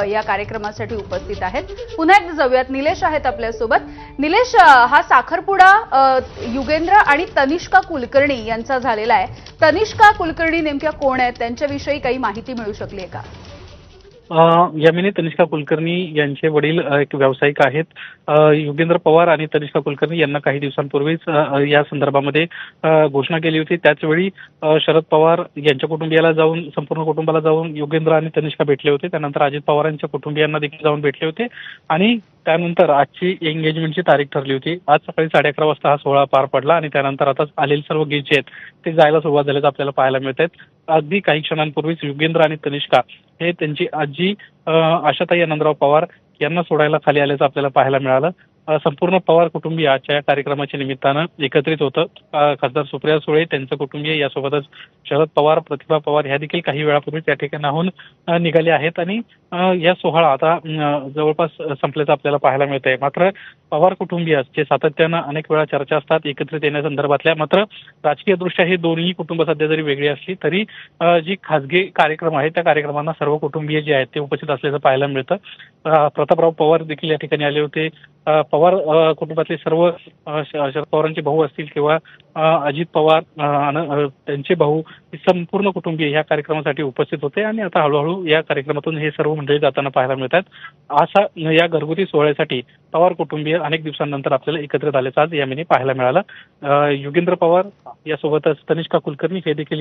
या कार्यक्रमासाठी उपस्थित आहेत। पुन्हा एकदा जाऊयात, निलेश आहेत आपल्यासोबत। निलेश, हा साखरपुडा युगेंद्र आणि तनिष्का कुलकर्णी यांचा झालेला आहे। तनिष्का कुलकर्णी नेमक्या कोण आहेत, त्यांच्याविषयी काही माहिती मिळू शकली आहे का? यामिनी तनिष्का कुलकर्णी यांचे वडील एक व्यावसायिक आहेत। युगेंद्र पवार आणि तनिष्का कुलकर्णी यांना काही दिवसांपूर्वीच या संदर्भामध्ये घोषणा केली होती। त्याचवेळी शरद पवार यांच्या कुटुंबियाला जाऊन, संपूर्ण कुटुंबाला जाऊन युगेंद्र आणि तनिष्का भेटले होते। त्यानंतर अजित पवारांच्या कुटुंबियांना देखील जाऊन भेटले होते आणि त्यानंतर आजची एंगेजमेंटची तारीख ठरली होती। आज सकाळी 11:30 वाजता हा सोहळा पार पडला आणि त्यानंतर आता आलेले सर्व गेस्ट जे आहेत ते जायला सुरुवात झाल्याचं आपल्याला पाहायला मिळत आहेत। अगदी काही क्षणांपूर्वीच युगेंद्र आणि तनिष्का हे त्यांची आजी आशाताई आनंदराव पवार यांना सोडायला खाली आल्याचं आपल्याला पाहायला मिळालं। संपूर्ण पवार कुटुंबीय आजच्या या कार्यक्रमाच्या निमित्तानं एकत्रित होतं। खासदार सुप्रिया सुळे, त्यांचं कुटुंबीय, यासोबतच शरद पवार, प्रतिभा पवार ह्या देखील काही वेळापूर्वी त्या ठिकाणाहून निघाले आहेत आणि या सोहळा आता जवळपास संपल्याचं आपल्याला पाहायला मिळत आहे। मात्र पवार कुटुंबीय जे सातत्यानं अनेक वेळा चर्चा असतात एकत्रित येण्यासंदर्भातल्या, मात्र राजकीयदृष्ट्या हे दोन्ही कुटुंब सध्या जरी वेगळी असली तरी जी खासगी कार्यक्रम आहे त्या कार्यक्रमांना सर्व कुटुंबीय जे आहेत ते उपस्थित असल्याचं पाहायला मिळतं। प्रतापराव पवार देखील या ठिकाणी आले होते। पवार कुटुंबातले सर्व शरद पवारांचे भाऊ असतील किंवा अजित पवार त्यांचे भाऊ, संपूर्ण कुटुंबीय या कार्यक्रमासाठी उपस्थित होते आणि आता हळूहळू या कार्यक्रमातून हे सर्व मंडळी जाताना पाहायला मिळतात। असा या घरगुती सोहळ्यासाठी पवार कुटुंबीय अनेक दिवसांनंतर आपल्याला एकत्रित आल्याचं आज यामिनी पाहायला मिळालं। युगेंद्र पवार यासोबतच तनिष्का कुलकर्णी हे देखील